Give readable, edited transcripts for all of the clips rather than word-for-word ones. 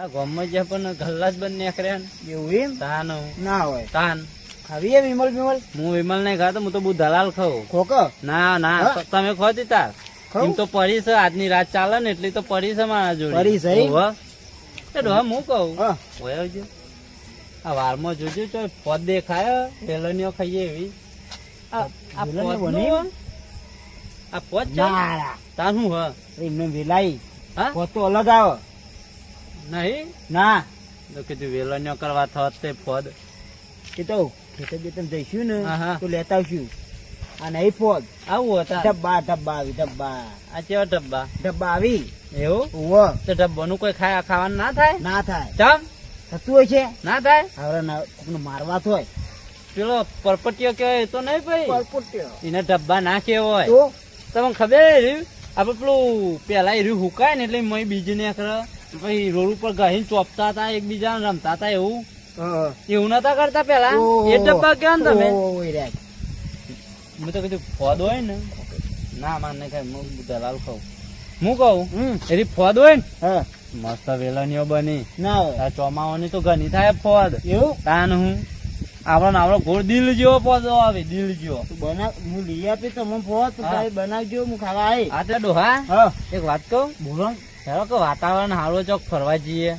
આ ગામમાં જે પણ ગલ્લા જ બંધ નીકળ્યા ને એવું એમ તાન ના હોય તાન ખાવી વિમલ વિમલ હું વિમલ નહીં ખાતો, હું તો બહુ દલાલ ખાઉં. ખોક ના ના તમે ખોતી તાર ખાઉં? એમ તો પડી છે, આજની રાત ચાલે ને એટલી તો પડી છે મારા જોડે. પડી છે એમ? હોવે. એ ડોહા હું કહું હા હોય આવજો. આ વારમાં જોજો ચો પદ દેખાય વેલણીઓ ખાઈએ એવી. આ વેલણીઓ પોદનું બની? હો? આ પોદ છે ના તાર શું હ એમને વેલાઈ હા પોત તો અલગ આવે નહીં ના તો કીધું વેલણીઓ કરવા થત તે પદ. એ તો ખેતર બેતર જઈશું ને હા, હા. તો લેતા આવશું આ નહીં પોત આવું હતા ડબ્બા ડબ્બા આવી ડબ્બા આ કેવા ડબ્બા ડબ્બા આવી એવું ઓવ તો ડબ્બાનું કોઈ ખાવાનું ના થાય ના થાય ચમ થતું હોય છે ના થાય હવે કોકને મારવા હોય પેલો પરપટીયો કહેવાય એ તો નહીં ભાઈ પરપોટ્યો. એને ડબ્બા ના કહેવાય તો તમને ખબર આપડે પેલું પેલા એર્યું હુકાય ને એટલે મય બીજી ને પછી રોડ ઉપર ગહીને ચોપતા હતા એકબીજા રમતા હતા એવું એવું નતા કરતા પેલા એ ડબ્બા કેવા ને તમે મેં તો કીધું ફોદ હોય ને ના માર નહીં ખાય હું દલાલ ખાઉં હું કહું એની ફોદ હોય ને મસ્ત વેલણીઓ બની ના હોય આ ચોમાવાની તો ઘણી થાય ફોદ એવું તાન હું આપણો ઘોડ દિલ જેવો પોદો આવે દિલ જેવો બનાવ હું લઈ આપી તમે ફોત બનાવજો હું ખાવા આવી આ તે ડોહા હા એક વાત કહું બોલો હેરો કે વાતાવરણ હારો ચોક ફરવા જઈએ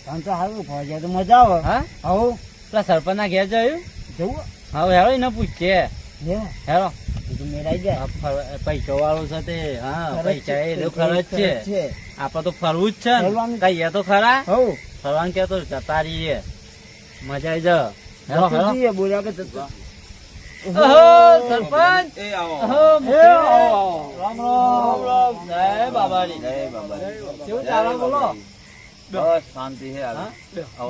તો સારું ફરવા જાય તો મજા આવે હા આવો પેલા સરપંચ ના ઘેર જયું જવું હવે હેરો એને પૂછીએ લે હેરો બીજું મેળાઈ જાય પૈસો વાળું છે તે હા ખર્ચ પૈસા છે, એ ખર્ચ છે આપડે તો ફરવું જ છે ને ફરવાનું. કહીએ તો ખરા હવ ફરવાનું કે તો જતા રહીએ મજા આવી જા હેરો હેરો જઈએ, બોલ્યા કે જતો. ઓહો સરપંચ ઓહો એ આવો. રામ રામ રામ જય બાબારી કેવું ચાલે બોલો બસ શાંતિ છે હા? એવું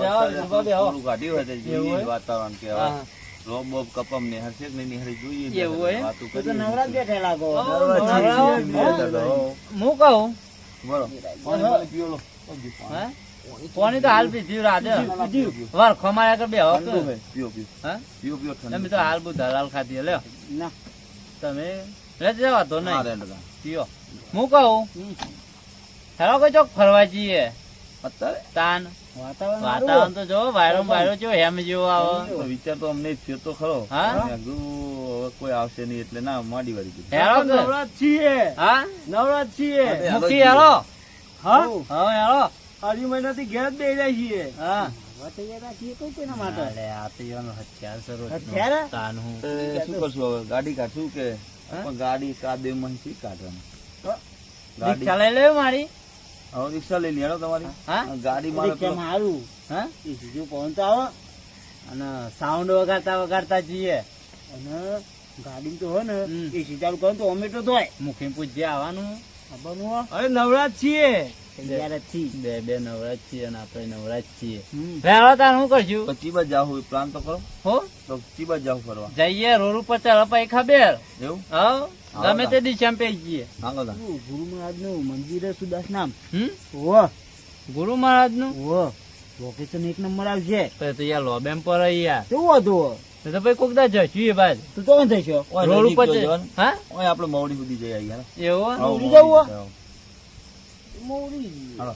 હોય? વાતાવરણ કે હા. રોબ બોબ કપમ ને હરશે કે નહીં નિહાળી જોઈએ એવું હોય? વાતું તું તો કરીએ. નવરા જ બેઠા લાગો નવરા. હું કહું બોલો પાણી પાણી પીઓ લો. હે કોની તો હાલ પીધી રાધે વાર ખમાયા કર બે ઠંડુ છે. પીઓ પીઓ હા પીઓ પીઓ ઠંડુ. તમે તો હાલ બુ દલાલ ખાધી લ્યો ના તમે લે જવા તો હા, નહીં રેડ હતા. પીઓ હું કહું હેલો કોઈ ચોક ફરવા જઈએ અત્યારે તાન વાતાવરણ વાતાવરણ તો જો વાયરો વાયરો જો હેમ જેવો આવે તો વિચાર તો અમને થયો તો ખરો હા? મેં કીધું હવે કોઈ આવશે નહીં એટલે ના માડી વાળી કીધું. હેલો કે નવરા છીએ હા નવરા છીએ મુખી હેલો હા હા હેલો અઢી મહિનાથી ઘેર જ બેહી રહ્યા છીએ હા કોઈના માટે અરે આ તો એવાનો હથિયાર છે રોજનો. હથિયાર? તાન હું શું કરશું હવે ગાડી કાઢશું કે પણ ગાડી કાદે માં શી કાઢવાનું ગાડી દીક્ષા લઈ લેવી મારી હવે રિક્ષા લઈ લેડો તમારી હા ગાડી મારે કેમ સારું હા એ સીધું પવન તો આવે અને સાઉન્ડ વગાડતા વગાડતા જઈએ અને ગાડી તો હોય ને હમ. એ સીધા કરો તો ઓમેટો ધોય મુખી પૂછજે આવવાનું ખબરનું હો? અરે નવરા જ છીએ તૈયાર જ છીએ બે નવરાજ છીએ અને આપણે નવરાજ છીએ હમ. પહેલા તાર શું કરશું તો ચીબા જાવ પ્લાન તો કરો હો તો ચીબા જાવ ફરવા જઈએ રોડ ઉપર ચાલ પાઈ ખબર એવું હવ ગમે તે દિશા પે જઈએ હાલો તા ગુરુ મહારાજ નું મંદિર છે સુદાસ નામ હમ ઓહ ગુરુ મહારાજ નું ઓહ લોકેશન એક નંબર આવશે તો યાર લોબેમ પર યાર કેવું હતું તો ભાઈ કોક દા જશું એ બાદ તું તો થશો ઓય રોડ નજીક ઉપર તો છે. જવાનું. હા ઓય આપણે મવડી સુધી જઈ આવીએ હાલો. એવું હાલો, મવડી મવડી જવું? જાઓ. મોડી હાલો.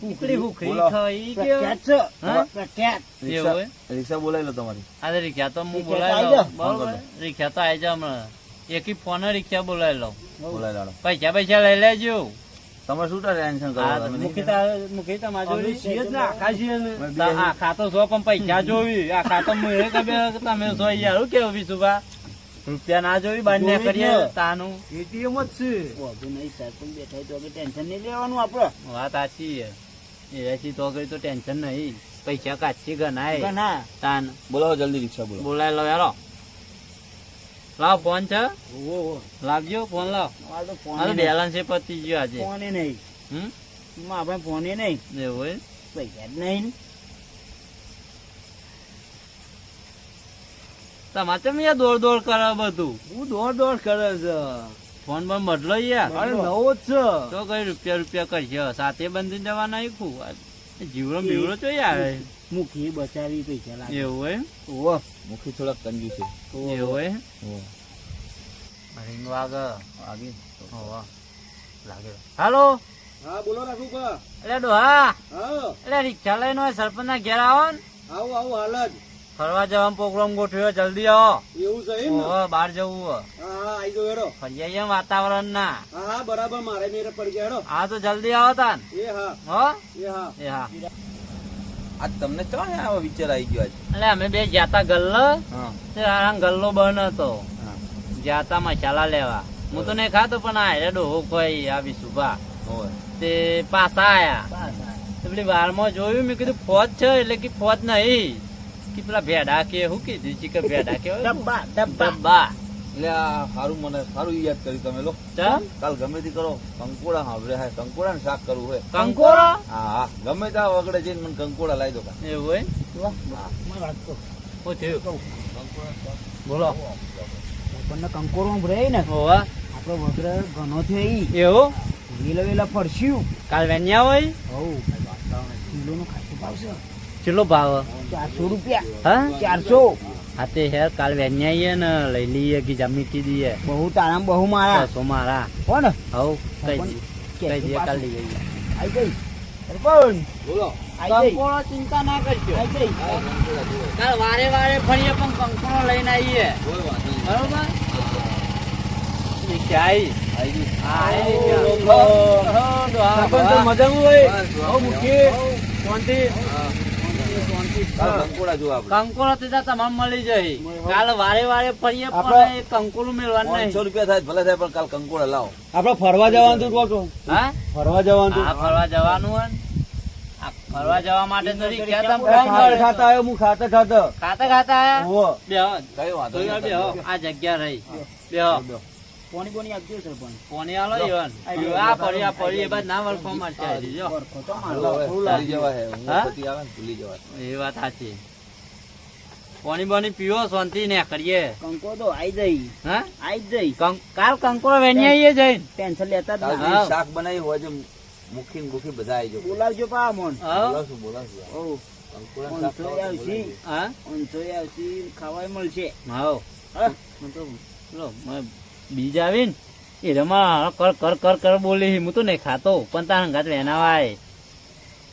ઉકળી ઉકળી બોલો. થઈ ગયો પ્રખ્યાત છે હા? પ્રખ્યાત રિક્ષા હોય? રિક્ષા બોલાવી લો તમારી આ રિક્ષા તો હું રિક્ષા બોલાવી તો લઉં આઈ બરોબર રિક્ષા તો આવી જા હમણાં એકી ફોન રિક્ષા બોલાવી લઉં બોલાવી લાડો પૈસા પૈસા લઈ લેજો તમે શું ટેન્શન કરો હા, તમે નહીં મુખી મુખી તમારી અમે જોડે છીએ જ ને, આખા છીએ ને. આ ખાતો છો પણ પૈસા જોવી આ ખાતો હું એ ખબર કે તમે છો યાર હું કેવું વિશુભા રૂપિયા ના જોવી બાર ને જોવી જ કરીએ ને. તાનું ATM જ છે વાંધો નહીં સરપંચ બેઠા તો ટેન્શન નહીં લેવાનું આપડે વાત સાચી છે એથી તો કઈ તો ટેન્શન નહીં પૈસા કાચી ગણાય ના તાન બોલાવો જલ્દી રિક્ષા બોલાવો બોલાય લો યારો લાવ ફોન છે ઓહો લાવજો ફોન લાવ આ તો ફોન આ તો બેલેન્સ એ પતી ગયો આજે ફોને નહીં હમ એમાં આપણે ફોને નહીં એવું હોય પૈસા જ નહીં તમારે ચમ યાર દોડ દોડ કરે બધું હું દોડ કરે છે ફોન પણ બદલો યાર અરે નવો જ છે તો કઈ રૂપિયા કરશે સાથે બંધી જવાના આખું જીવડો બીવડો તો યાર મુખી બચાવી પૈસા લાગે એવું હોય ઓહો મુખી થોડાક કંજુ છે એવું હોય ઓહ, રિંગ વાગે આગે હોવા લાગે હાલો હા બોલો રાખું કા એટલે ડોહા હા એટલે રિક્ષા લઈને સરપંચ ના ઘેર આવો ને આવું આવું હાલ જ ફરવા જવાનો પ્રોગ્રામ ગોઠવ્યો જલ્દી આવો એવું છે એમ ને? ઓહો, બહાર જવું હે. હા હા આઈ જાઓ હેડો ફરી આવીએ વાતાવરણ ના હા હા બરાબર મારે મેરે પડી ગયા હેડો હા તો જલ્દી આવો તાન એ હા હો એ હા એ હા આજ તમને ક્યાં આવો વિચાર આવી ગયો આજ? એટલે અમે બે જાતા ગલ્લો હા તે આ ગલ્લો બંધ હતો હા જાતા મસાલા લેવા હું તો નહીં ખાતો પણ આ હેડો કોઈ આવી સુભા હોય. તે પાછા આયા તો પેલી વારમાં જોયું મેં કીધું ફોજ છે એટલે કે ફોજ નહીં કે પેલા ભેડા કે શું કીધું છે કે ભેડા કે ડબ્બા ડબ્બા એટલે આ સારું યાદ કર્યું તમે લો. ચમ કાલ ગમે તે કરો કંકોડા સાંભળે હે કંકોડા ને શાક કરવું હોય. કંકોરો હા હા ગમે ત્યાં વગડે જઈને મને કંકોડા લાવી દો કા. એવું હોય શું થયું બોલો આપણને કંકોરો રહે ને હોવા આપડે વગર ઘણો થઈ એવું વેલા વેલા ફરસ્યું કાલ વેન્યા હોય હવ કિલો નો ખાસું ભાવશે ચેટલો ભાવ 400 રૂપિયા હા 400 હા તે હેર કાલ વેન્યા ને લઈ લઈએ કે જમી કીધી બહુ તારામ બહુ મારા સો મારા હો ને હવ કઈ દઈએ કાલ લઈ આવીએ આઈ ગઈ સરપંચ બોલો. આઈ ગઈ કંકોડો ચિંતા ના કરજો આઈ ગઈ કાલ વારે વારે ફરીએ પણ કંકોડો લઈને આવીએ કોઈ વાંધો નહીં. બરોબર ક્યાંય આવી ગયું. મજામાં હોય બસ, બસ. શાંતિ કાલ કંકોડા જોવા આપણે. કંકોડો તે તમામ મળી જાય કાલ વારે વારે ફરીએ પણ આપણે- એ કંકોડું મેળવાનું 500 નહીં રૂપિયા થાય ભલે થાય પણ કાલ કંકોડા લાવો. આપડે ફરવા જવાનું હતું કહો છો હા ફરવા જવાનું હા ફરવા જવાનું હોય ને. આ ફરવા જવા માટે તો રિક્ષા તમે ખાતા ફોન કર્યો. ખાતા આવ્યો હું ખાતા ખાતા ખાતા ખાતા આયા ઓહો બેહો કઈ વાંધો થોડી વાર નહીં. બેહો આ જગ્યા રહી બેહો પોણી બોણી આપજો સરપંચ કોની આલો ઈવન આ પડી એ બાદ ના વળખો મારશે આ જો વરખો તો હાલો હવે, ભૂલી જવા હે. ઊંઘ હા? પતિ આવે ને ભૂલી જવા. એ વાત સાચી પાણી બાણી પીવો શાંતિ ને કરીએ કંકો તો આઈ જઈ હા આઈ જઈ કાલ કંકોડો વેણીએ જઈને ટેન્શન લેતા જ કાલ ના જે હા. શાક બનાવ્યું હોય છે મુખી ને ગુખી બધા આવી જાવ. બોલાવજો પા મોન હા બોલાવશું. ઓ કંકોડા શાક ઓંચોય ખાવા તો આવશી. બોલાવજો. હા ઓંચોય આવશી ખાવાય મળશે હાઉ હા? હું તો લો બીજ આવી ને એ રમા કર કર કર કર બોલી હું તો નહીં ખાતો પણ તારા ઘાત વેનાવાય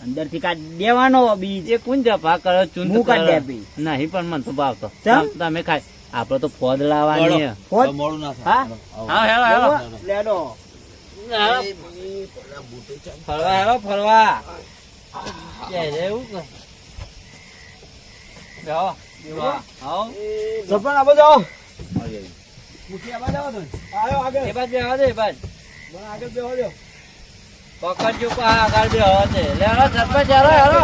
અંદર થી કાઢ દેવાનો બીજ એ કોણ જપા કરે ચૂંદ હું કાઢી કરે આપી. નહીં પણ મને તો ભાવતો ચમ? તમે ખાય આપડે તો ફોદ લાવવાની હે. હોત? હવે મોડું ના હા? થાય. હા હેલો હેલો લેડો ફરવા હેલો ફરવા ક્યાં રે એવું કે? બેહો. હાઉ. સરપંચ આ બાજુ આવો આવી, આવી. મુખી આ બાજુ આવો તમે. આવ્યો આગળ એ બાજુ બેહો દે એ બાજુ. મને આગળ બેહો દો પકડજો પા આગળ બેહો દે લે હેલો સરપંચ હેલો હેલો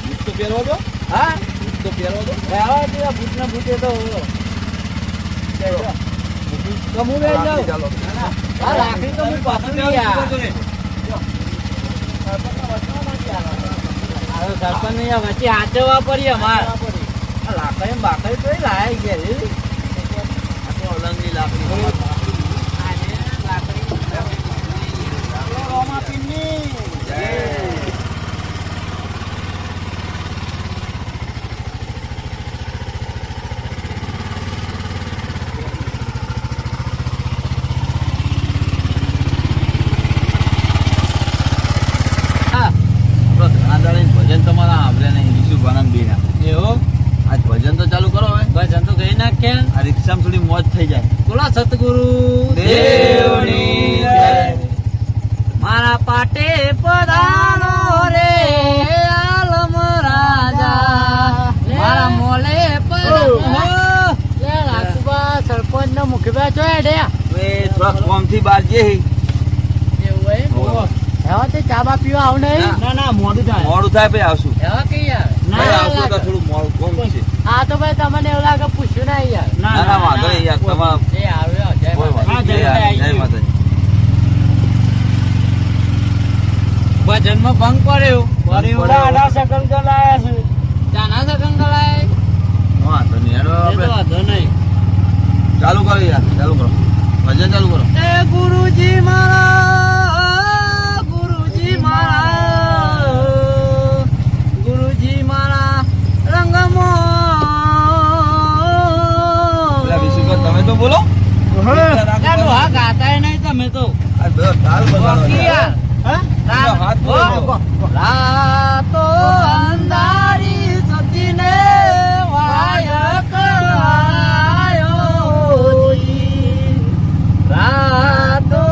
બૂટ તો પહેરવા દો. હા બૂટ તો પહેરવા દો. હેલો પેલા ભૂત ને ભૂતે તો તો હું લઈ જાઉં ચાલો. આ રાખડી તો હું પાછું લઈ આ સરપંચ નહીં આ વચ્ચે હાચવવા પડી અમાર આ લાકડી બાકડી તો લાય ગયા રે આ તો અલંગની લાકડી. આપણો ધનાદાળી ભજન તમારા સાંભળ્યા નહીં. વિશુભાના બેના. એવું આજ ભજન તો ચાલુ કરો હવે. ભજન તો ગઈ નાખ્યા આ રિક્ષામાં થોડી મોજ થઈ જાય. બોલો સતગુરુ દેવની જય. મારા પાટે પધારો રે આલમ રાજા મારા મોલે સરપંચ નો મુખી છો હવે થોડા કોમથી બહાર જઈએ. એવા તે ચા બા પીવા આવ નહીં ના. ના મોડું થાય મોડું થાય પછી આવશું. એવા કઈ યાર ભાઈ આવશું તો થોડું મોડું કોમ છે. હા તો ભાઈ તમને એવું લાગે પૂછ્યું ના યાર ના ના વાંધો નહીં યાર. તમારા એ આવ્યો જય કોઈ વાંધો હા, નહીં. જય જય માતાજી. ભજન માં ભંગ પડ્યો આડા સકલ ચલાયા છે ચાના સગન કલાય વાંધો નહીં. હેડો એ તો આપણે વાંધો નહીં ચાલુ કરો યાર. ચાલુ કરો. ભજન ચાલુ કરો. એ ગુરુજી મારા ગુરુજી મારા ગુરુજી મારા રંગમાં પેલા વિશુભાઈ તમે તો બોલો. હા ગાતા નહીં તમે તો આ બધો તાલ બગાડો બાકી યાર. યાર હા હાથ બોલો. રાતો અંધારી સતીને વાયક આયો જી. રાતો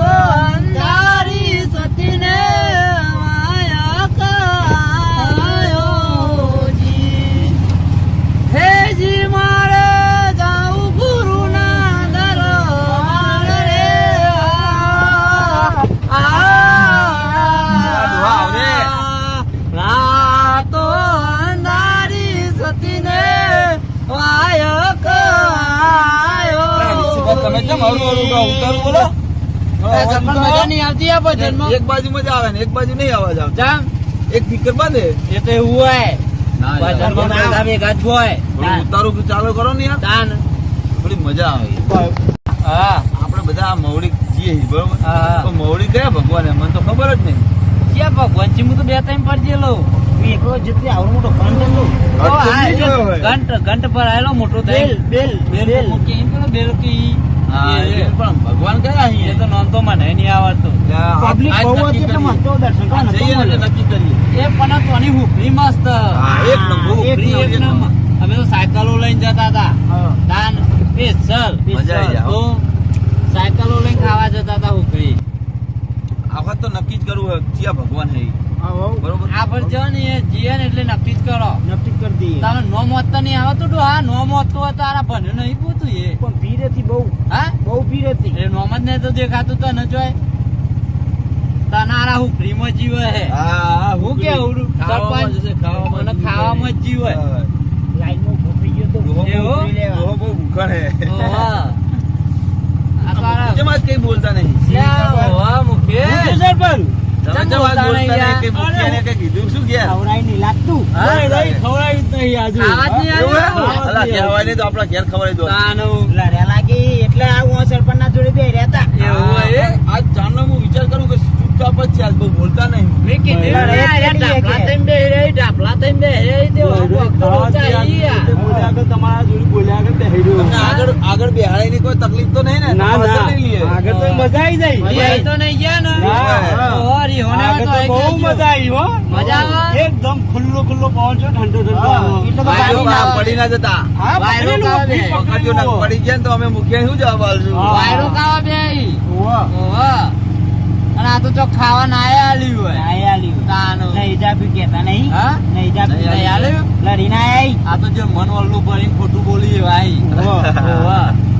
અંધારી સતીને વાયક આયો જી. હે જી મારે જાઉં ગુરુના દરબાર રે. રાતો અંધારી સતીને વાયક આયો. તમે કેમ હળવું હળવું ગાઓ? ઉતારું બોલો. મજા નહીં આવતી આ ભજનમાં. એક બાજુ મજા આવે ને એક બાજુ નહીં અવાજ આવે. જામ એક ફિકર બાંધે. એ તો એવું હોય ના યાર. ભજનમાં બધા ભેગા જ હોય. થોડું ઉતારું ચાલુ કરો ને યાર. તાન થોડી મજા આવે. હા આપણે બધા આ મવડી જીએ છીએ, બરોબર? હા. તો મવડી કયા ભગવાન મને તો ખબર જ નહીં. ક્યાં ભગવાનજી હું તો બે ટાઈમ પર જેલો એકલો જેટલી આવડો મોટો ઘંટ હતો. ઘંટ પર આવેલો મોટો બેલ બેલ બેલ મૂકી એમ પેલો બેલ કી હા, એ પણ ભગવાન કયા એ અહીં? તો નામ તો મને નહીં આવડતું. પબ્લિક આજ બહુ નક્કી હતી એટલે કરીએ. મને તો દર્શન કરવા આ નતો જઈએ ને મળ્યો. એટલે નક્કી કરીએ. એ પણ તોની હુકરી મસ્ત. હા, એક નંબર. એક એક નંબર. અમે તો સાયકલો લઈને જતા હતા. હા. તાન સ્પેશિયલ મજા આવી જાય, હો. તો સાયકલો લઈને ખાવા જતા હતા હુકરી. આ વખત તો નક્કી જ કરવું હોય ક્યાં ભગવાન હે ઈ. હા, હો. બરોબર? આ પર જો ને એ જીએ ને એટલે નક્કી જ કરો. નક્કી કરી દઈએ. તમે નો મોત તો નહીં આવતું તો હા નો મોત તો તારા ભને નહીં પૂતું એ પણ ભીડ હતી બહુ હા બહુ ભીડ હતી. એ નોમ જ ને તો દેખાતું તો ન જોય તનારા હુકરીમાં જીવે હે હા, હું કેવું ખાવામાં સરપંચ? જશે, ખાવામાં મને જીવે. ખાવામાં જ જીવે. હા. લાઈનમાં ઉભો થઈ ગયો તો ડોહો બહુ- એવું? ઉભરી લેવા. ડોહો બહુ ભૂખણ હે. ઓવા. આ તો આરા- કેમ આજ કઈ બોલતા નહીં? લ્યા, ઓવા મુકેશ. તમે કેમ કેમ આજ બોલતા બોલતા નહીં નહીં? યાર? કઈ મૂક્યા ને કઈ કીધું શું ઘેર? ખવડાય નહીં લાગતું. હા? ખવડાવી જ નહીં આજુ. આવાજ નહીં એવું હે? આવ્યો? અલા, કહેવાય નહીં તો આપણા ઘેર ખવડાવી દો. તાનું. લડ્યા લાગી એટલે હું સરપંચ ના જોડે બે રહેતા. એવું હોય એ? આજ ચાંદનો હું વિચાર કરું કે ચૂપચાપ જ છે, આજ બહુ બોલતા નહીં. મેં કીધું લા, ને, રે, આ કેડી હે ઢાપલા કે? થઈને બેહી રહી, ઢાપલા થઈને બેહી રહી, તે વાંકો એકલો ચાલી યાર. બોલ્યા આગળ તમારા જોડે બોલ્યા આગળ બેહી રહ્યો. તમને આગળ બેહાડીની કોઈ તકલીફ તો નહીં ને? ના તમારે ના અસર નહીં લઈએ. આગળ તો મજા આવી જાય. મજા આવી તો નહીં ગયા ને? ના. ઓહો, રીહોને આગળ તો તો બહુ આવી મજા આવી હો. મજા આવે? એકદમ ખુલ્લો ખુલ્લો પવન છે, ઠંડો ઠંડો હા, આવે. એટલે તો ભાઈ, ગાડી ના આવે. પડી ના જતા. હા, વાયરો પકડેલું, કાઢે. પકડ્યો ના પડી ગયા ને તો અમે મૂક્યા શું જવાબ આલશું? હા. વાયરો ખાવા બેહી. ઓહો. ઓહો. અને આ તો જો ખાવા ના આલ્યું હોય. આય આલ્યું. તાનું. નહીં જા બી કહેતા નહીં. હા? નહીં જા બી. નહીં આલ્યું? લડીને આય. આ તો જે મન વલ્લું ભરીને ખોટું બોલી ભાઈ. ઓહો.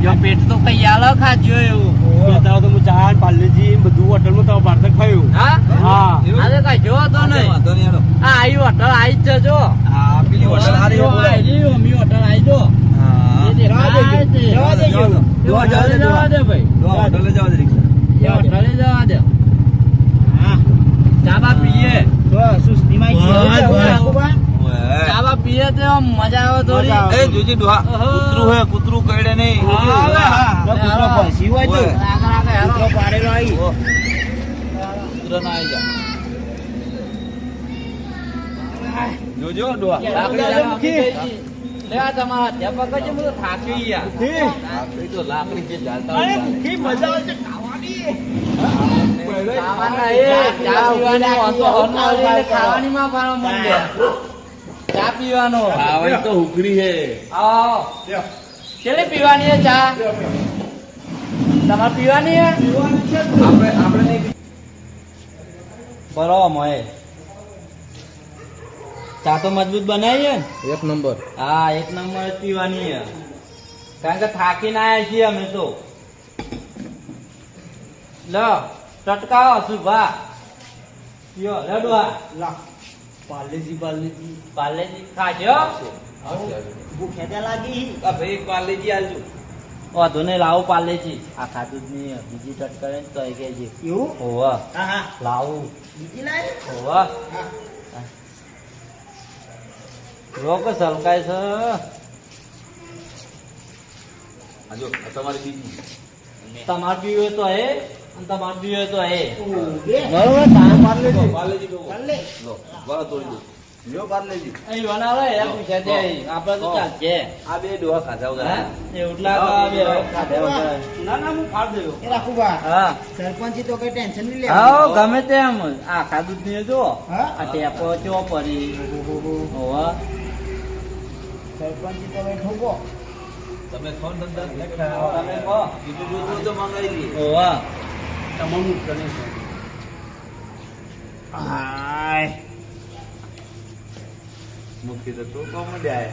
જો પેટ તો કઈ આલો ખાજો એવું. બેઠા તો હું ચા ને પાર્લેજી બધું હોટલમાં તો બહાર ખાયું. હા? હા. એવું? આજે કઈ જો તો નહીં. વાંધો નહીં, હેડો. આ આઈ હોટલ આઈ જ જજો. આ પેલી હોટલ હારી છે, બોલો. આઈ અમી હોટલ આઈ જો. હા. એ દેખાય છે. જવા દેજો. જવા દેજો. જવા દે ભાઈ. તો હોટલે જવા દે રિક્ષા. એ હોટલે જવા દે. હા. ચાબા પીએ. તો સુસ્તીમાં બસ, ગયો. બસ. વાઘુબા. ઓએ. ચાબા પીએ તો આમ મજા આવે થોડી. મજા આવે. એ જોજી ડોહા, કૂતરું હે, કૂતરું કરડે નહીં. હા, હવે, હા. તો કૂતરો ફસી હોય તો. ઓય. આગળ આગળ હેરો. કૂતરો પાડેલો આવી. ઓ. કૂતરા ના આઈ જા. જોજો ડોહા. લાકડી લાવો, અમે કઈ દી. લે આ તમારા હાથે પકડજો, હું તો થાકી યાર. લાકડી તો લાકડી જે ચાલતા અરે હોય મુખી મજા આવે છે ખાવાની. ખાવાના એ ચા પીવાની વાંધો હરનાળી એટલે ખાવાનીમાં પાડો મન દે. ચા પીવાનો. ખાવાની તો હુકડી હે. આવો. કેટલી પીવાની હે ચા? તમારે પીવાની હે? આપણે નહીં. બરો મોય. ચા તો મજબૂત બનાવી હે ને? એક નંબર. હા, એક નંબર જ પીવાની હે. કારણ કે થાકીને આયા છીએ અમે તો. લો ટટકાવો સુભા. યો લડવા. લા. પાર્લેજી પાર્લેજી. પાર્લેજી ખાજો. ભૂખ હેદે લાગી. આ ભાઈ પાર્લેજી આલજો. વાંધો નહીં, લાવો પાર્લેજી. આ ખાધું જ નહીં, બીજી ટટકારે તો એ કહેજે. એવું? હોવા હા હા. લાવું. બીજી લાય. હોવા હા. જો કે સલકાય છે. આજો આ તમારી બીજી. તમારે પીવે તો હે અને તમારે પીવે તો હે. બે. બરોબર તાર પાર્લેજી. પાર્લેજી દો. ચાલે. લો, વાળા તોડી દો. લ્યો પાર્લેજી. અહીં વનાવે એ પૂછ્યા છે આપણે તો ચાલશે આ બે ડોહા ખાધા વગર. હા એ ઉટલા તો બે ખાધા વગર. ના ના હું ફાડ દઉં એ રાખું બા હા સરપંચી તો કઈ ટેન્શન નહીં હા લેવાનું ગમે તેમ આખા દૂધ ને જો હા? આ ટેપો ચો પડી હોવા સરપંચી તો કઈ ઠોકો તમે ફોન ધંધા તમે કહો. બીજું જોતું હોય તો મંગાવી દઈએ. હોવા તમારું ગણેશ હાય મુખી તો તું કોમ જાય.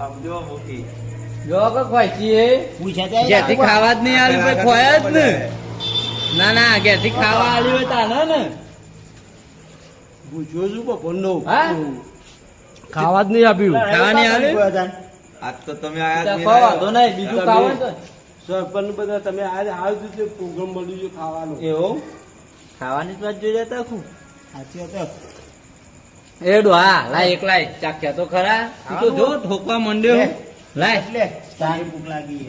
આમ જો મુખી. જો કે ખોઈચી એ પૂછ્યા ત્યાં ઘેરથી ખાવા જ નહીં આલી ભાઈ ખોયા જ ને ના ના ઘેરથી ખાવા આલી હોય તાને ને પૂછ્યો છું બપોરનો હા ખાવા જ નહીં આપ્યું ખાવા નહીં આલી આજ તો તમે આયા જ ખો વાંધો નહીં બીજું ખાવું હોય તો સરપંચ બધા તમે આજે આવ્યું છે પ્રોગ્રામ મળ્યું છે ખાવાનો એવું ખાવાની જ વાત જોઈ જતા ખું સાચી વાત એડો હા લાય એક લાય ચાખ્યા તો ખરા તું તો જો ઠોકવા માંડ્યો લાય એટલે તારી ભૂખ લાગી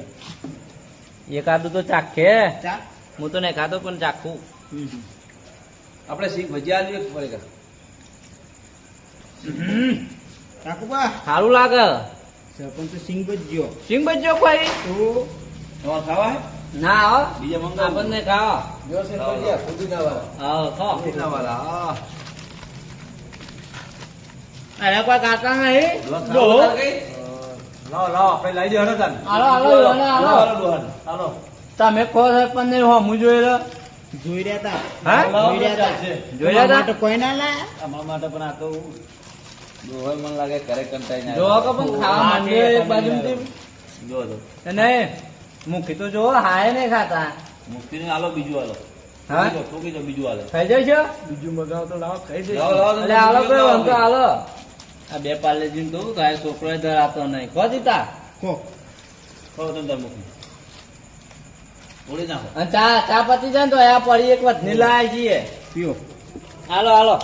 છે એકાદું તો ચાખે ચા હું તો નહીં ખાતો પણ ચાખું આપણે સિંગ ભજીયા આલીએ એક પડેગા. રાખું બા સારું લાગે સરપંચ તો સિંગ જ ગયો સિંગ બજો કોઈ તમારે ખાવા હે? ના હો બીજા મંગાવો. આપણને ખાવા જો સિંગ ભજીયા ફુદીનાવાળા. હા ખો ફુદીનાવાળા, હા. અરે કોઈ ખાતા નહીં જો. લાવો લાવો આપણે લાવી દે હરદાન. હાલો હાલો હાલો હાલો ડોહાને. હાલો. તમે ખો પણ નહીં હો હું જોઈ રહ્યો જોઈ રહ્યા તા હા? જોઈ રહ્યા તા જોઈ રહ્યા તા? માટે કોઈ ના લાયા અમારા માટે પણ આ તો ડોહાય મને લાગે ઘરે કંટાઈને જો આવ્યા. કે પણ ખાવા માંડ્યો એક બાજુથી જો જો. નહીં મુખી તો જો હાય નહીં ખાતા મુક્તિને આલો બીજું આલો. હા? ઠોકી દો બીજું આલો. ખાઈ જાય છે બીજું મગાવો તો લાવો ખાઈ લાવો, જઈશું લાવો, એટલે હાલો બીજું કયો લાવો. વાંધો હાલો આ બે પાલે જીને કહું તો આ છોકરો ધરાતો નહીં ખો દીતા કો ખાઓ તમે તાર મુક્તિ. તોડી નાખો. અને ચા પતી જાય ને તો આ પડી એક વાત લાવી છીએ પીઓ હાલો હાલો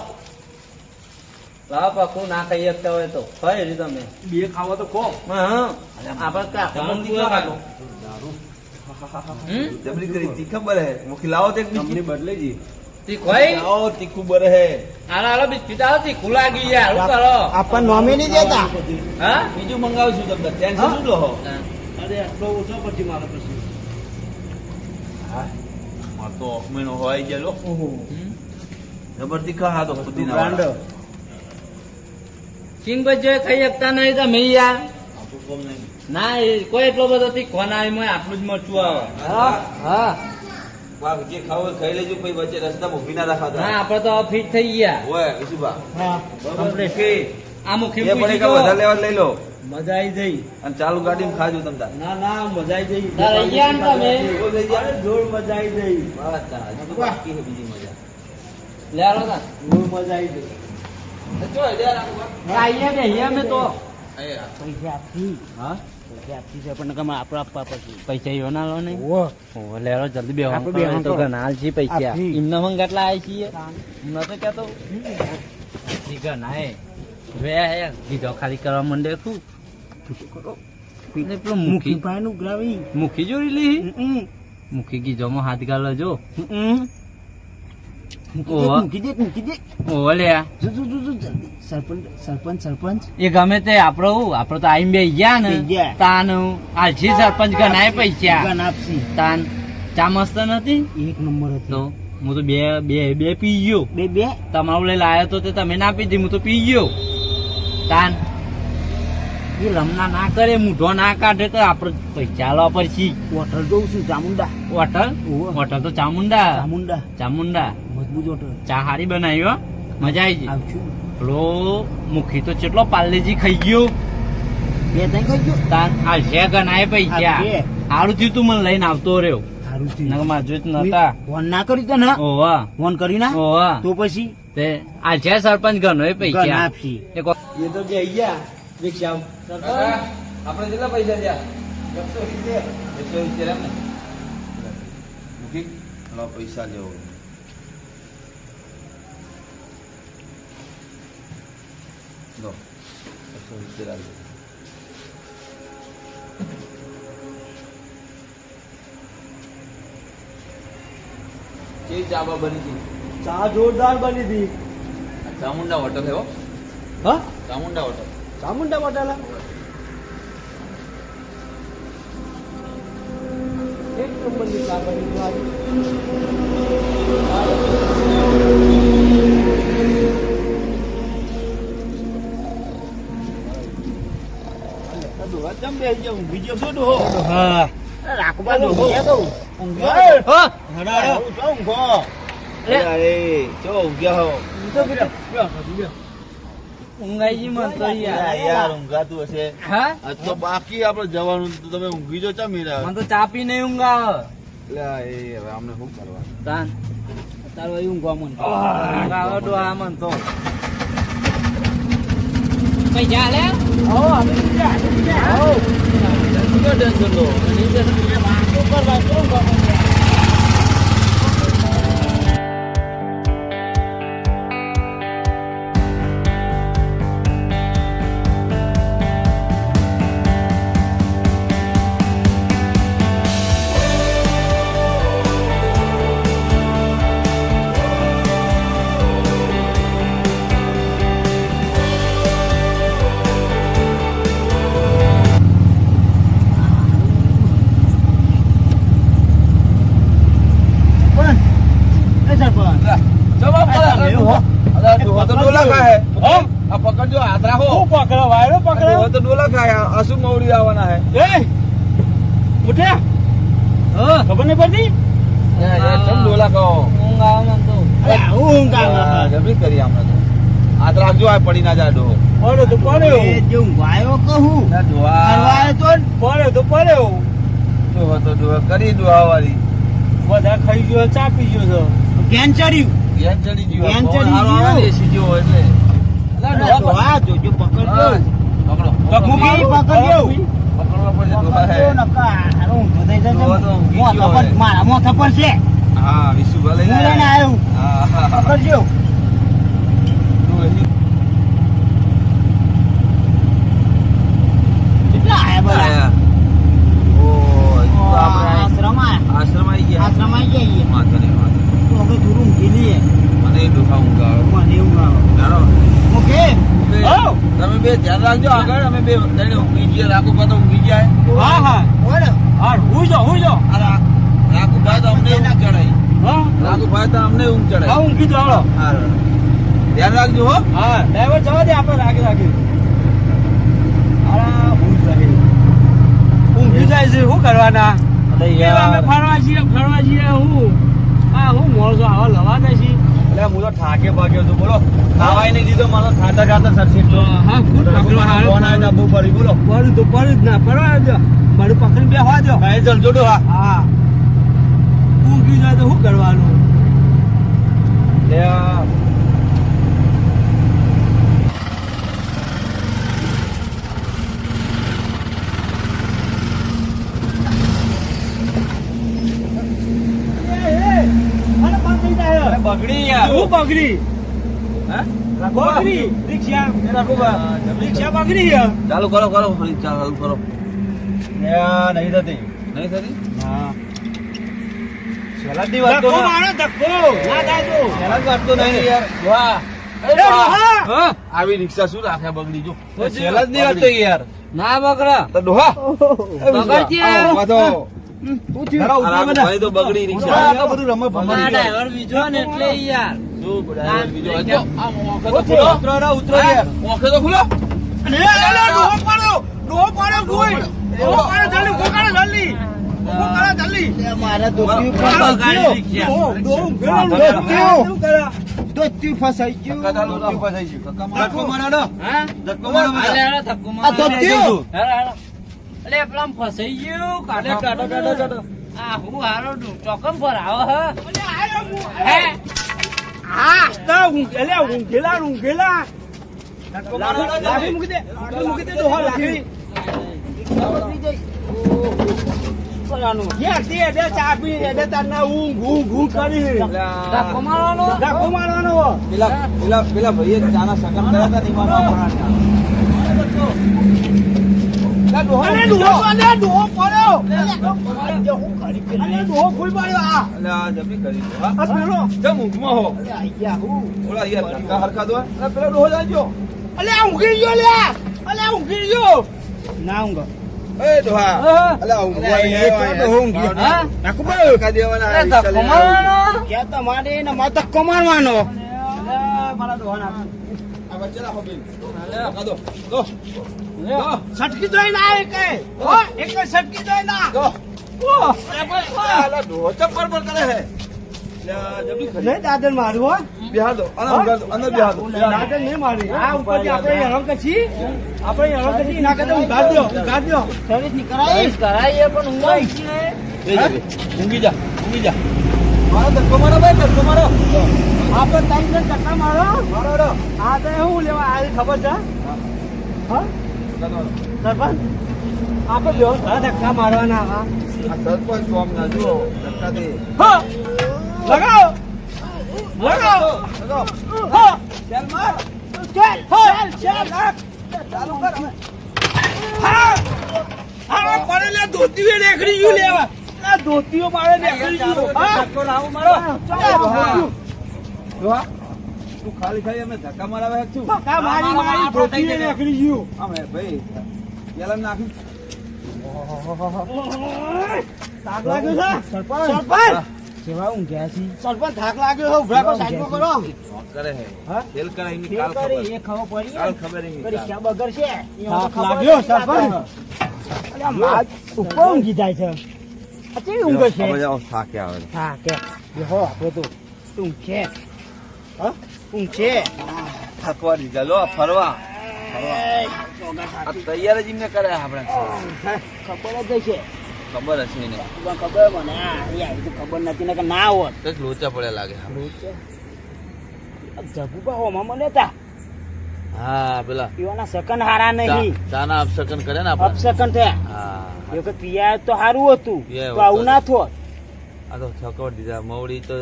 લાવો પકું ના ખાઈ શકતા હોય તો ખાઈ રહ્યું તમે બે ખાવા તો ખો હા આપણે કાકાનું જમણથી પૂરા ખાઓ. કાઢો. હમ? જબરી કરી તીખા બરે હે. મુખી લાવો તો એક કંપની બીજી. બદલે જી તી ખોઈ લાવો તીખું બરે હે. હાલો હાલો બિસ્કીટ આવો તીખું લાગી યાર શું કરો આપણ નોમી નહીં દેતા હા બીજું મંગાવું છું તમને ટેન્શન શું લો. અરે આટલો ઓછો પછી મારે પછી હા માર તો મહિનો હોય ગયેલો. હમ? જબર તીખા હા તો ફુદીના બ્રાન્ડ વાળા. કિંગ બજો ખાઈ શકતા નહીં તમે યાર આપણું કોમ નહીં. ના એ કોઈ એટલો બધો તીખો ના આવે આટલું જ મરચું આવે હા? હા વાહ, જે ખાવું હોય ખાઈ લેજો પછી વચ્ચે રસ્તામાં ઊભી ના રાખતા. હા આપડે તો ફિટ થઈ ગયા હોય વિશુભા. હા બરાબર કે આ મુખી બે પૂછી પડેગા વધારે લેવા લઈ લો મજા આવી જઈ અને ચાલુ ગાડીમાં ખાજો તમ તાર. ના ના મજા આવી જઈ તારે ગયા ને તમે? બોલ લઈ જા. અરે જોર મજા આવી જઈ બસ તાર, હજુ તો બાકી છે બીજી મજા. લે આલો તા જોર મજા આવી જઈ જો હેડ્યા રાખો બા. આઈએ ને અહીંયા મેં તો અહીંયા. પૈસા આપી હા પૈસા આપી છે પણ કમા આપણો આપવા પછી પૈસા ઈવો ના લો નહીં ઓ ઓ લેરો જલ્દી બેહો આપણે બેહો તો તો. ઘણા હાલ છે પૈસા આપી. એમના મંગ કેટલા આય છીએ એમના તો ક્યાં તો ઘણા હે વે હે કીધો ખાલી કરવા માંડે ખું પેલો મુખી ભાઈ નું ગ્રાવી મુખી જોઈ લી મુખી કીધો માં હાથ ગાલો જો ઓવા. મૂકી દે ઓ લે જો જલ્દી સરપંચ એ ગમે તે આપડે આપડે તો આઈ બે ગયા ને બે ગયા. તાન આલસી સરપંચ ગણાય પૈસા ગન આપસી તાન ચા મસ્ત નથી એક નંબર તો હતો હું તો બે પી ગયો બે તમારું લઈ લાયો તો તે તમે ના પીધી હું તો પી ગયો તાન એ લમણા ના કરે મૂઢો ના કાઢે તો આપડે પૈસા લાવવા પડશે હોટલ જોઉં છું ચામુંડા હોટલ ઓહો. હોટલ તો ચામુંડા ચામુંડા ચામુંડા મજબૂત હોટલ ચા હારી બનાવી હો મજા આવી ગઈ આવશું પેલો મુખી તો કેટલો પાર્લેજી ખાઈ ગયો બે ત્રણ કહી ગયો તાન આ છે ગણાય પૈસા આપજે. સારું થયું તું મને લઈને આવતો રહ્યો સારું નકર મારે જોઈત નતા ફોન ના કરી તો ના ઓવા ફોન કરી ના ઓવા તો પછી તે આ છે સરપંચ ગણો એ ગન પૈસા આપશી એ કો- એ તો બે ગયા રિક્ષા કાકા, આપણે કેટલા પૈસા થયા? 170 એમ ને? મૂકી. લો પૈસા લેવો. લો 170 આલો. કેવી ચા બા બની હતી? ચા જોરદાર બની હતી આ ચામુંડા હોટલ હે હો. હા ચામુંડા હોટલ. ચામુંડા હોટલ એક નંબરની કાબરી હા રાખવા દો ઊંઘ્યા તો હા ઊંઘાઈ મન તો યાર હા બાકી આપડે જવાનું તો તમે ઊંઘી જો ચમી મને તો ચાપી નહીં ઊંઘ આવે હવે અમને શું કરવા તાન તારો અહીં ઊંઘવા મન તો ઊંઘ આવે તો આ મન તો કઈ જા લે ટેન્શન લો વાતો કરવા ઊંઘવા મન પકડજો હાથ રાખો પકડો વાયરો પકડો તો ડોલા ખાય અસુ મવડી આવવાના હે એ ઉઠ્યા હા ખબર નહીં પડતી ચમ ડોલા કહો ઊંઘ આવે મન તો ઊંઘ આવે જબરી કરી આપણે તો હાથ રાખજો આ પડી ના જાય ડોહો પડ્યો તો પડ્યો જે ઊંઘવાયો કહું ના ડોહા કરવાયો તો પડ્યો તો પડ્યો ડોહો તો ડોહો કરી ડોહા વાળી બધા ખાઈ ગયો ચાપી ગયો છે કેન ચડ્યું ગેન ચડી ગયું ગેન ફોન ચડી હારો ગયું. આવે ને એસી જેવો એટલે ડોહા જોજો પકડજો હા, પકડો મૂકી પકડજો પકડવા પડશે ડોહા હે પકડજો નકા હારો ઊંધો થઈ જશે ડોહો તો ઊંઘી મોથા ગયો પર હે. મારા મોથા પર છે હા વિશુ ભલે હું લઈને આવ્યો હા હા, હા. પકડજો ડોહી કેટલા આયા બધા આયા. ઓ, હજુ તો આપણે આશ્રમ આયા આશ્રમ આવી ગયા આશ્રમ આવી જઈએ વાંધો નહીં, વાંધો નહીં. તો હવે થોડું ઊંઘી લઈએ મને એ ડોહા ઊંઘ આવે. મને ઊંઘ આવે જાણો, ઓકે બે- હઉ. તમે બે ધ્યાન રાખજો આગળ અમે બે ત્રણે ઊંઘી ગયા રાખો પાછો ઊંઘી જાય હા હા બોલો હા હું જો આ રાખો ભાઈ તો અમને ઊંઘ ચડાય હા રાખો ભાઈ તો અમને ઊંઘ હા ચડાય ઊંઘી તો આવડો હા ધ્યાન રાખજો હો હા ડ્રાઈવર જવા દે આપણે રાખી અરે ઊંઘી જાય છે શું કરવાના અરે અમે ફરવા છીએ હું હું મોળસો આવા લવાતા છીએ એટલે હું તો ઠાકે ભાગ્યો છું બોલો ખાવાય નહીં દીધો મારો ખાતા ખાતા સરસી તો હા ફૂટ પકડવા હારો ફોન આવ્યો ના બહુ પડી બોલો પડ્યું તો પડ્યું જ ના પડવા દો મારું પકડી બે હોવા દો કાંઈ ચાલ જોડો હા હા ઊંઘી જાય તો શું કરવાનું લે આ. અરે બગડી યાર હું બગડી હે બગડી રિક્ષા રિક્ષા બગડી ચાલુ કરો ચાલુ કરો નહીં થતી નહીં થતી હા છેલ્લા દી વાત તો ધક્કો મારો ધક્કો ના થાય તો છેલ્લા જ વાત તો નહીં યાર વાહ એ ડોહા! આવી રિક્ષા શું રાખે બગડી જો તો છેલ્લા જ નહીં વાત તો યાર ના બકરા તો ડોહા બગડતી આ આવ્યો. ઉભા તો આ રાખો ભાઈ તો બગડી રિક્ષા આ બધું રમે આ ડ્રાઈવર બીજો ને એટલે યાર શું ડ્રાઈવર બીજો હજો આ મોખે તો ખુલો ઉતરો યાર મોખે તો ખુલો ડોહો પાડ્યો કોઈ ડોહો પાડ્યો જલ્દી ઉભો કરો જલ્દી મારા દોસ્તી બગાડી રિક્ષા. શું કરે? દોસ્તી ફસાઈ ગયું કક્કા ચાલુ તો ફસાઈ ગયું કક્કા મારો ધક્કો મારો હા ધક્કો મારો હાલે, હાલે, ધક્કો આ મારો. ધોત્યું? હાલે, હાલે. અલે પેલા આમ ફસાઈ ગયું કાઢો આ હું હારો ચોકમ પર આવો હે ઊંઘેલા લાકડી મૂકી દે ડોહા લાકડી ચા પી એટલે તારના ઊંઘ કરી ધક્કો મારવાનો ધક્કો મારવાનો પેલા ભાઈએ ચાના સગન કર્યા હતા ને એમાં ના અલે ડોહો પડ્યો ડોહો ફૂલ પાડ્યો આ એટલે આ જબરી કરી છે, હા? આ પેલો જમ ઊંઘમાં હો આઈ ગયા હું ઓલા યાર ધક્કા હરખા દો અલા પેલા ડોહો જાજો અલ્યા ઊંઘી ગયો લ્યા અલ્યા ઊંઘી ગયો ના ઊંઘો. એ ડોહા હા. અલા ઊંઘવાની હે હા? ધક્કા દેવાના અરે ધક્કો મારવાનો? ક્યાં તમારે ને મારે ધક્કો મારવાનો અલ્યા, મારા ડોહાને આપો. આ વચ્ચે રાખો બેન ધક્કા દો દો સટકી જોઈ ના આવે કઈ હો એક જ સટકી જોઈ ના દો ઓ અલા ડોહો ચપ્પર પર કરે હે લ્યા જબરી ખરી લે દાદર મારું હો બિહાર દો અને ઉગાડ દો અંદર બિહાર દો દાદર નહીં મારી આ ઉપરથી આપણે હેરાન કરશી ના કરતા ઉઘાડ દો સર્વિસ ની કરાય સર્વિસ કરાવીએ પણ ઊંઘો ઈચ્છી ને. ઊંઘી જા મારો ધક્કો મારો ભાઈ ધક્કો મારો આપણે ટાઈમ ને ટકા મારો મારો રો આ તો શું લેવા આ ખબર છે હા સરપંચ આપણે બે ઘણા ધક્કા મારવાના હા આ સરપંચ કોમ ના જુઓ ધક્કા દે હા લગાવો લગાવો લગાવો હા ચાલ માર ચાલ ચાલ ચાલુ કર હવે હા હા પડેલા ધોતીઓ નીકળી ગયું લેવા આ ધોતીઓ મારે નીકળી ગયું હા ધક્કો લાવો મારો ચાલ ડોહા તું ખાલી અમે ધક્કા મારાવે છું ધક્કા મારી મારી ધોતીઓ નીકળી ગયું અમે ભાઈ પેલા નાખી થાક લાગ્યો છે સરપંચ કેવા ઊંઘ્યા છે? સરપંચ થાક લાગ્યો છે ઉભા કરો સાઈડમાં કરો ફોન કરે હે હા? ખેલ કરે એની ફેર કાલ કરી, ખબર એ ખબર પડી કાલ ને? ખબર એની કરી ક્યાં બગર છે? થાક લાગ્યો સરપંચ અલ્યા, માર ઉપર ઊંઘી જાય છે. આ કેવી ઊંઘ છે? હવે જાઓ થાકે આવે હા, કે બેહો આપણે તો. ઊંઘ છે. હા? ઊંઘ છે. થાકવા દીધા લો ફરવા આ તૈયાર જ એમને કરે આપણે ખબર જ છે. ખબર હશે એને પણ ખબર મને આ આવી તો ખબર નથી ને કે ના હોત. કઈક લોચા પડ્યા લાગે જગુબા હોમાં મને તા હા પેલા પીવાના સેકન્ડ હારા નહીં, ચાના અપસકન કરે ને આપણે અપસેકન્ડ થયા. હા એ વખત પિયા તો સારું હતું, પિયા તો આવું ના થોત. આ તો થકવડ દીધા મવડી તો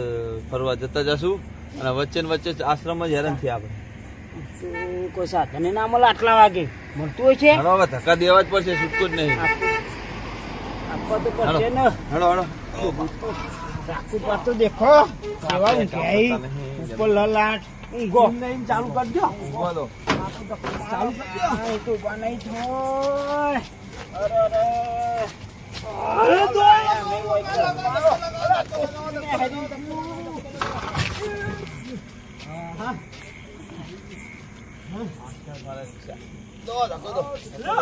ફરવા જતા જશું અને વચ્ચે ને વચ્ચે આશ્રમ જ હેરાન થયા આપણે તો કોઈ સાધન ના મળે આટલા વાગે મળતું હોય છે. હવે ધક્કા દેવા જ પડશે છૂટકો જ નહીં આપવા તો પડશે ને. હેડો રાખવું પડતું દેખો કેવા ઊંઘ્યા ઉપર લલાટ ઊંઘો નહીં ચાલુ કરજો ઊંઘવા દો ચાલુ કરજો હા, એ તો ઉભા નહીં થાય. અરે અરે તો દો ધક્કો દો લો